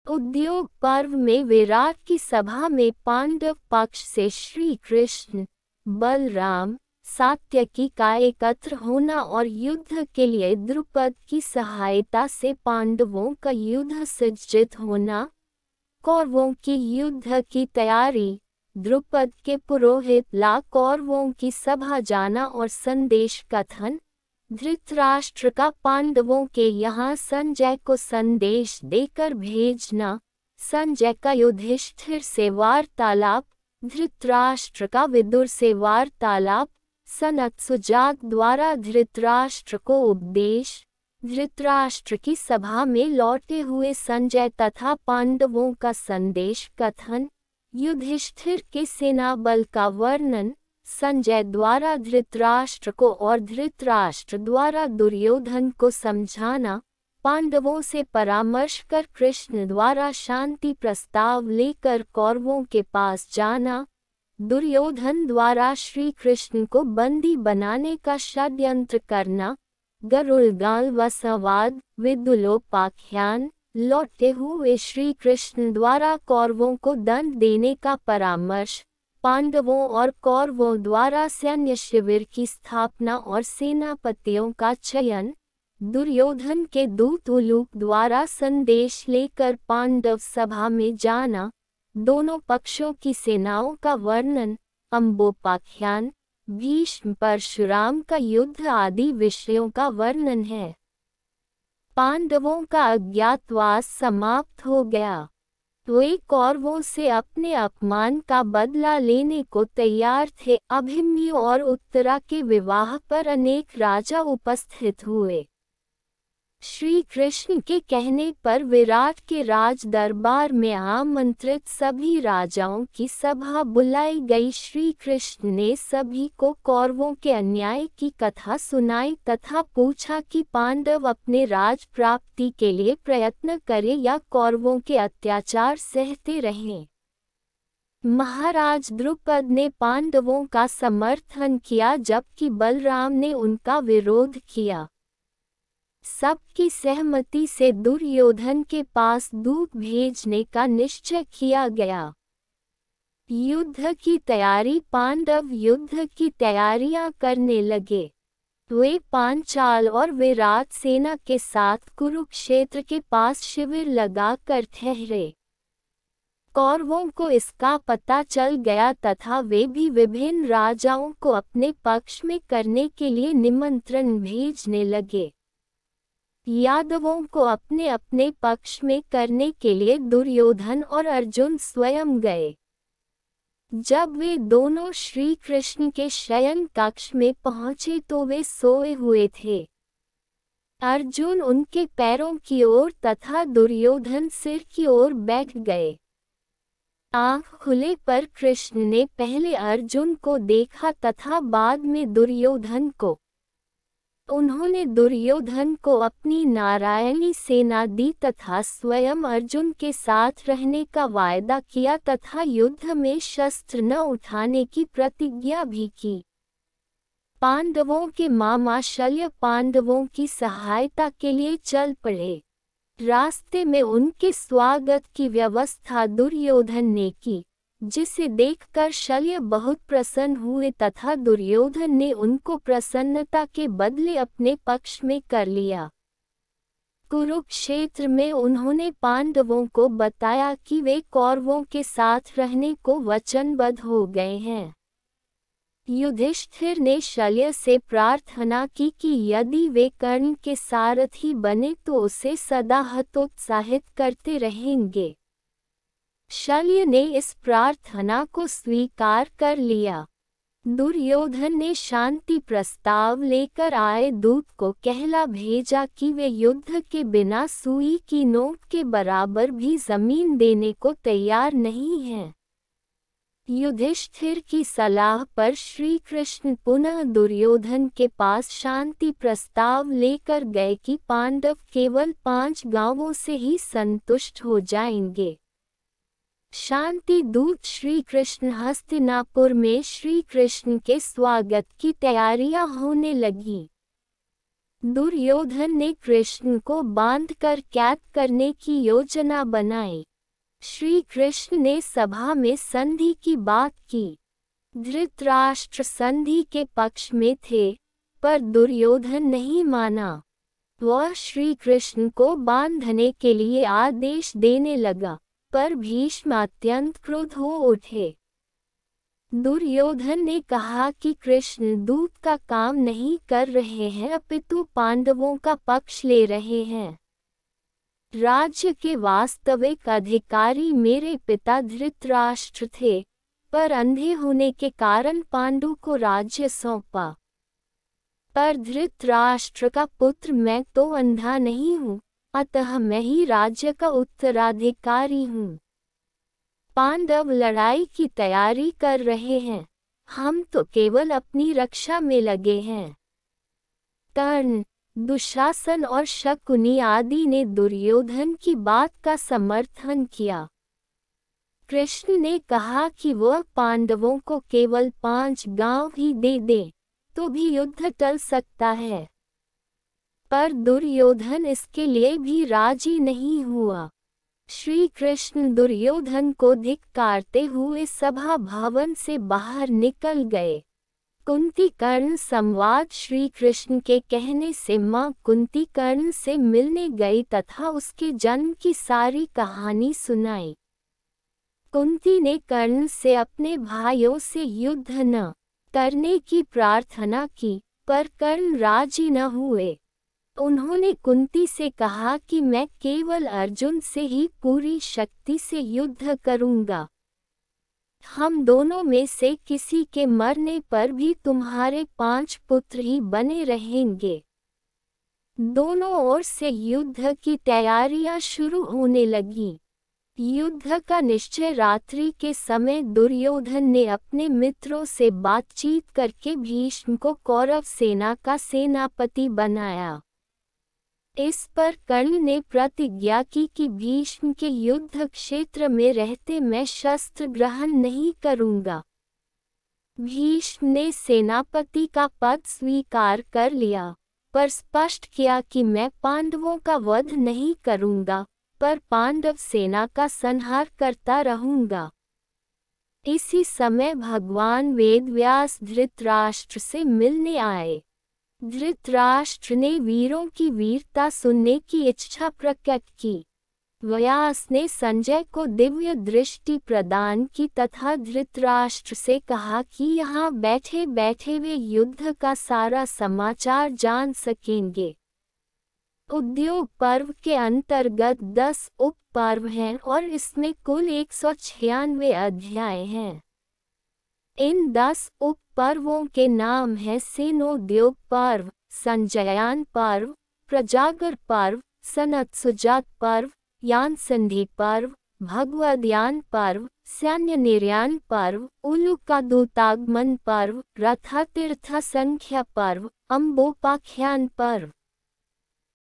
उद्योग पर्व में विराट की सभा में पांडव पक्ष से श्री कृष्ण, बलराम, सात्यकी का एकत्र होना और युद्ध के लिए द्रुपद की सहायता से पांडवों का युद्ध सज्जित होना। कौरवों की युद्ध की तैयारी। द्रुपद के पुरोहित ला कौरवों की सभा जाना और संदेश कथन। धृतराष्ट्र का पांडवों के यहाँ संजय को संदेश देकर भेजना। संजय का युधिष्ठिर से वार्तालाप। धृतराष्ट्र का विदुर से वार्तालाप। सनत सुजात द्वारा धृतराष्ट्र को उपदेश। धृतराष्ट्र की सभा में लौटे हुए संजय तथा पांडवों का संदेश कथन। युधिष्ठिर के सेना बल का वर्णन। संजय द्वारा धृतराष्ट्र को और धृतराष्ट्र द्वारा दुर्योधन को समझाना। पांडवों से परामर्श कर कृष्ण द्वारा शांति प्रस्ताव लेकर कौरवों के पास जाना। दुर्योधन द्वारा श्री कृष्ण को बंदी बनाने का षड्यंत्र करना। गरुड़गाल व संवाद विदुलोपाख्यान। लौटे हुए श्री कृष्ण द्वारा कौरवों को दंड देने का परामर्श। पांडवों और कौरवों द्वारा सैन्य शिविर की स्थापना और सेनापतियों का चयन। दुर्योधन के दूत उलूक द्वारा संदेश लेकर पांडव सभा में जाना। दोनों पक्षों की सेनाओं का वर्णन। अम्बोपाख्यान। भीष्म परशुराम का युद्ध आदि विषयों का वर्णन है। पांडवों का अज्ञातवास समाप्त हो गया। वे कौरवों से अपने अपमान का बदला लेने को तैयार थे। अभिमन्यु और उत्तरा के विवाह पर अनेक राजा उपस्थित हुए। श्री कृष्ण के कहने पर विराट के राज दरबार में आमंत्रित सभी राजाओं की सभा बुलाई गई। श्री कृष्ण ने सभी को कौरवों के अन्याय की कथा सुनाई तथा पूछा कि पांडव अपने राज प्राप्ति के लिए प्रयत्न करें या कौरवों के अत्याचार सहते रहें। महाराज द्रुपद ने पांडवों का समर्थन किया जबकि बलराम ने उनका विरोध किया। सबकी सहमति से दुर्योधन के पास दूत भेजने का निश्चय किया गया। युद्ध की तैयारी। पांडव युद्ध की तैयारियां करने लगे। वे पांचाल और विराट सेना के साथ कुरुक्षेत्र के पास शिविर लगाकर ठहरे। कौरवों को इसका पता चल गया तथा वे भी विभिन्न राजाओं को अपने पक्ष में करने के लिए निमंत्रण भेजने लगे। यादवों को अपने अपने पक्ष में करने के लिए दुर्योधन और अर्जुन स्वयं गए। जब वे दोनों श्री कृष्ण के शयन कक्ष में पहुंचे तो वे सोए हुए थे। अर्जुन उनके पैरों की ओर तथा दुर्योधन सिर की ओर बैठ गए। आँख खुले पर कृष्ण ने पहले अर्जुन को देखा तथा बाद में दुर्योधन को। उन्होंने दुर्योधन को अपनी नारायणी सेना दी तथा स्वयं अर्जुन के साथ रहने का वायदा किया तथा युद्ध में शस्त्र न उठाने की प्रतिज्ञा भी की। पांडवों के मामा शल्य पांडवों की सहायता के लिए चल पड़े। रास्ते में उनके स्वागत की व्यवस्था दुर्योधन ने की, जिसे देखकर शल्य बहुत प्रसन्न हुए तथा दुर्योधन ने उनको प्रसन्नता के बदले अपने पक्ष में कर लिया। कुरुक्षेत्र में उन्होंने पांडवों को बताया कि वे कौरवों के साथ रहने को वचनबद्ध हो गए हैं। युधिष्ठिर ने शल्य से प्रार्थना की कि यदि वे कर्ण के सारथी बने तो उसे सदा हतोत्साहित करते रहेंगे। शल्य ने इस प्रार्थना को स्वीकार कर लिया। दुर्योधन ने शांति प्रस्ताव लेकर आए दूत को कहला भेजा कि वे युद्ध के बिना सुई की नोक के बराबर भी जमीन देने को तैयार नहीं हैं। युधिष्ठिर की सलाह पर श्री कृष्ण पुनः दुर्योधन के पास शांति प्रस्ताव लेकर गए कि पांडव केवल 5 गांवों से ही संतुष्ट हो जाएंगे। शांति दूत श्री कृष्ण हस्तिनापुर में श्री कृष्ण के स्वागत की तैयारियां होने लगी। दुर्योधन ने कृष्ण को बांधकर कैद करने की योजना बनाई। श्री कृष्ण ने सभा में संधि की बात की। धृतराष्ट्र संधि के पक्ष में थे, पर दुर्योधन नहीं माना। वह श्री कृष्ण को बांधने के लिए आदेश देने लगा, पर भीष्म अत्यंत क्रुद्ध हो उठे। दुर्योधन ने कहा कि कृष्ण दूत का काम नहीं कर रहे हैं, अपितु पांडवों का पक्ष ले रहे हैं। राज्य के वास्तविक अधिकारी मेरे पिता धृतराष्ट्र थे, पर अंधे होने के कारण पांडु को राज्य सौंपा। पर धृतराष्ट्र का पुत्र मैं तो अंधा नहीं हूँ, अतः मैं ही राज्य का उत्तराधिकारी हूँ। पांडव लड़ाई की तैयारी कर रहे हैं, हम तो केवल अपनी रक्षा में लगे हैं। कर्ण, दुशासन और शकुनी आदि ने दुर्योधन की बात का समर्थन किया। कृष्ण ने कहा कि वह पांडवों को केवल 5 गांव ही दे दे, तो भी युद्ध टल सकता है। पर दुर्योधन इसके लिए भी राजी नहीं हुआ। श्री कृष्ण दुर्योधन को धिक्कारते हुए सभा भवन से बाहर निकल गए। कुंती कर्ण संवाद श्री कृष्ण के कहने से मां कुंती कर्ण से मिलने गई तथा उसके जन्म की सारी कहानी सुनाई। कुंती ने कर्ण से अपने भाइयों से युद्ध न करने की प्रार्थना की, पर कर्ण राजी न हुए। उन्होंने कुंती से कहा कि मैं केवल अर्जुन से ही पूरी शक्ति से युद्ध करूंगा। हम दोनों में से किसी के मरने पर भी तुम्हारे 5 पुत्र ही बने रहेंगे। दोनों ओर से युद्ध की तैयारियां शुरू होने लगी। युद्ध का निश्चय रात्रि के समय दुर्योधन ने अपने मित्रों से बातचीत करके भीष्म को कौरव सेना का सेनापति बनाया। इस पर कर्ण ने प्रतिज्ञा की कि भीष्म के युद्ध क्षेत्र में रहते मैं शस्त्र ग्रहण नहीं करूंगा। भीष्म ने सेनापति का पद स्वीकार कर लिया, पर स्पष्ट किया कि मैं पांडवों का वध नहीं करूंगा, पर पांडव सेना का संहार करता रहूंगा। इसी समय भगवान वेदव्यास धृतराष्ट्र से मिलने आए। धृतराष्ट्र ने वीरों की वीरता सुनने की इच्छा प्रकट की। व्यास ने संजय को दिव्य दृष्टि प्रदान की तथा धृतराष्ट्र से कहा कि यहाँ बैठे बैठे वे युद्ध का सारा समाचार जान सकेंगे। उद्योग पर्व के अंतर्गत 10 उप पर्व हैं और इसमें कुल 196 अध्याय हैं। इन 10 उप पर्वों के नाम हैं सेनोद्योग पर्व, संजयान पर्व, प्रजागर पर्व, सनत्सुजात पर्व, यान संधि पर्व, भगवदयान पर्व, सैन्य निर्याण पर्व, उलूकादूतागमन पर्व, रथातीर्थ संख्या पर्व, अम्बोपाख्यान पर्व।